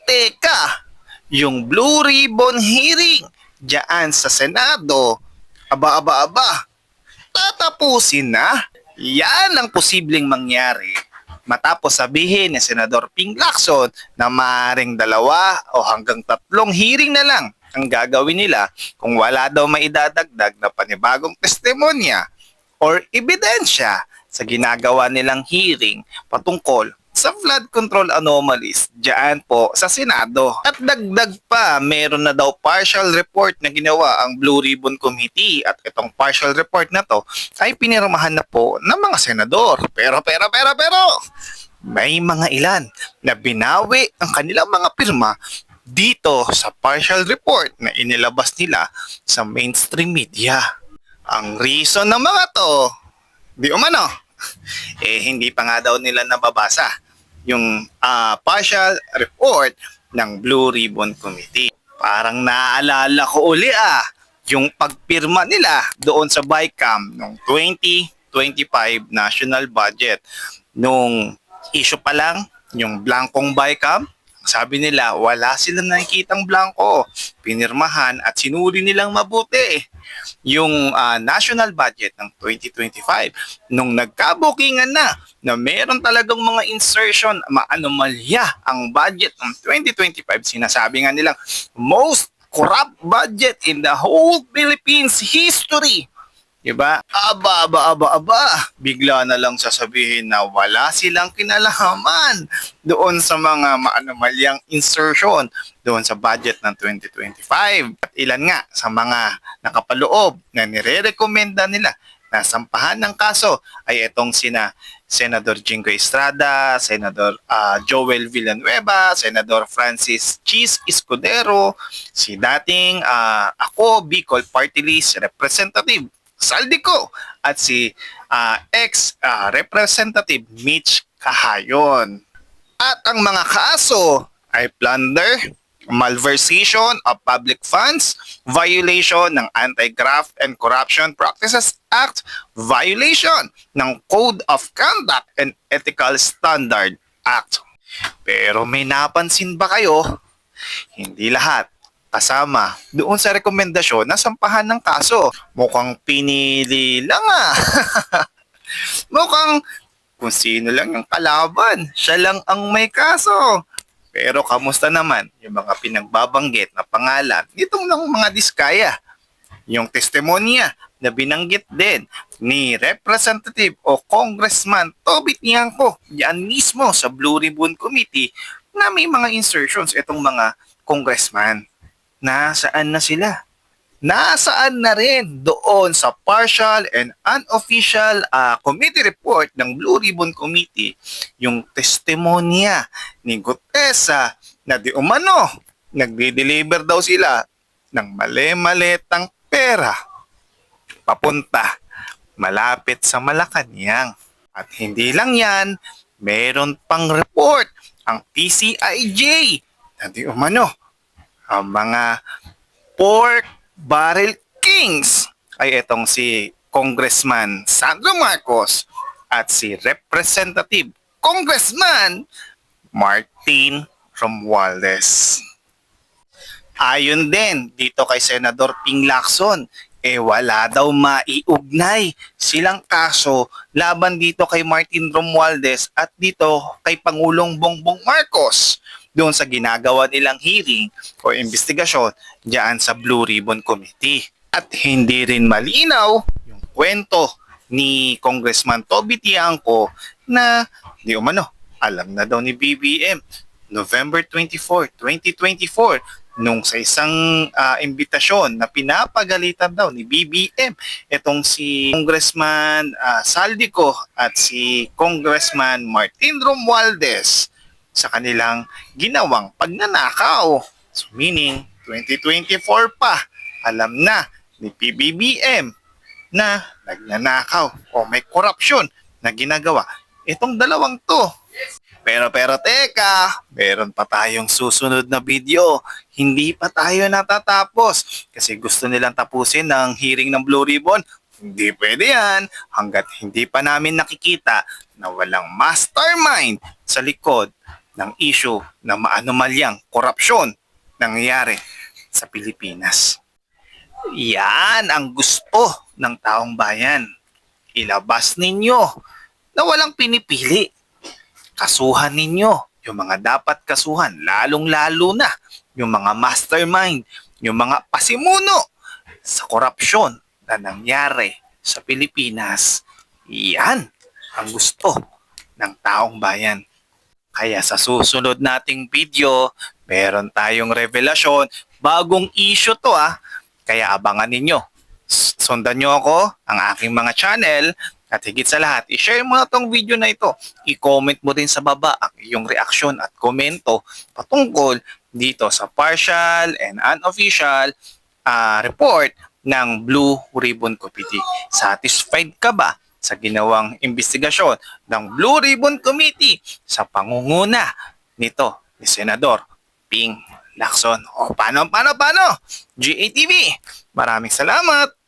teka, yung Blue Ribbon hearing diyan sa Senado, aba, tatapusin na. Yan ang posibleng mangyari matapos sabihin ni Senador Ping Lacson na maaaring 2 o hanggang 3 hearing na lang ang gagawin nila kung wala daw maidadagdag na panibagong testimonya or ebidensya sa ginagawa nilang hearing patungkol sa flood control anomalies diyan po sa Senado. At dagdag pa, meron na daw partial report na ginawa ang Blue Ribbon Committee at itong partial report na to ay pinirmahan na po ng mga senador. Pero, may mga ilan na binawi ang kanilang mga pirma dito sa partial report na inilabas nila sa mainstream media. Ang reason ng mga to, di umano, hindi pa nga daw nila nababasa yung partial report ng Blue Ribbon Committee. Parang naaalala ko uli yung pagpirma nila doon sa BICAM noong 2025 national budget. Nung issue pa lang, yung blankong BICAM, sabi nila wala silang nakikitang blanco. Pinirmahan at sinuri nilang mabuti yung national budget ng 2025. Nung nagkabukingan na meron talagang mga insertion, maanomalya ang budget ng 2025, sinasabi nga nilang most corrupt budget in the whole Philippines history. Diba? Aba. Bigla na lang sasabihin na wala silang kinalaman doon sa mga maanomalyang insertion doon sa budget ng 2025. At ilan nga sa mga nakapaloob na nire-recommenda nila na sampahan ng kaso ay itong sina Senador Jingo Estrada, Senador Joel Villanueva, Senador Francis Cheese Escudero, si dating ako, Bicol Party List Representative Saldico at si ex-representative Mitch Kahayon. At ang mga kaso ay plunder, malversation of public funds, violation ng Anti-Graft and Corruption Practices Act, violation ng Code of Conduct and Ethical Standard Act. Pero may napansin ba kayo? Hindi lahat kasama doon sa rekomendasyon na sampahan ng kaso. Mukhang pinili lang Mukhang kung sino lang yung kalaban, siya lang ang may kaso. Pero kamusta naman yung mga pinagbabanggit na pangalan nitong lang mga diskaya? Yung testimonya na binanggit din ni Representative o Congressman Toby Tiangco diyan mismo sa Blue Ribbon Committee na may mga insertions itong mga congressman. Nasaan na sila? Nasaan na rin doon sa partial and unofficial committee report ng Blue Ribbon Committee yung testimonya ni Gutesa na di umano nagde-deliver daw sila ng mali-malitang pera papunta malapit sa Malacanang. At hindi lang yan, meron pang report ang PCIJ na di umano ang mga pork barrel kings ay itong si Congressman Sandro Marcos at si Representative Congressman Martin Romualdez. Ayon din dito kay Senador Ping Lacson, wala daw maiugnay silang kaso laban dito kay Martin Romualdez at dito kay Pangulong Bongbong Marcos doon sa ginagawa nilang hearing o investigasyon diyan sa Blue Ribbon Committee. At hindi rin malinaw yung kwento ni Congressman Toby Tiangco na di umano alam na daw ni BBM November 24, 2024 nung sa isang imbitasyon na pinapagalitan daw ni BBM itong si Congressman Saldico at si Congressman Martin Romualdez sa kanilang ginawang pagnanakaw. So meaning 2024 pa alam na ni PBBM na nagnanakaw o may korupsyon na ginagawa itong dalawang to. Pero teka, meron pa tayong susunod na video. Hindi pa tayo natatapos kasi gusto nilang tapusin ng hearing ng Blue Ribbon. Hindi pwede yan hanggat hindi pa namin nakikita na walang mastermind sa likod ng issue na maanomalyang korupsyon nangyayari sa Pilipinas. Yan ang gusto ng taong bayan. Ilabas ninyo na walang pinipili. Kasuhan ninyo yung mga dapat kasuhan, lalong-lalo na yung mga mastermind, yung mga pasimuno sa korupsyon na nangyari sa Pilipinas. Yan ang gusto ng taong bayan. Kaya sa susunod nating video, meron tayong revelasyon. Bagong issue to Kaya abangan ninyo. Sundan nyo ako, ang aking mga channel, at higit sa lahat, i-share mo na tong video na ito. I-comment mo din sa baba ang iyong reaksyon at komento patungkol dito sa partial and unofficial report ng Blue Ribbon Committee. Satisfied ka ba sa ginawang investigasyon ng Blue Ribbon Committee sa pangunguna nito ni Senador Ping Lacson? O paano? GATV, maraming salamat!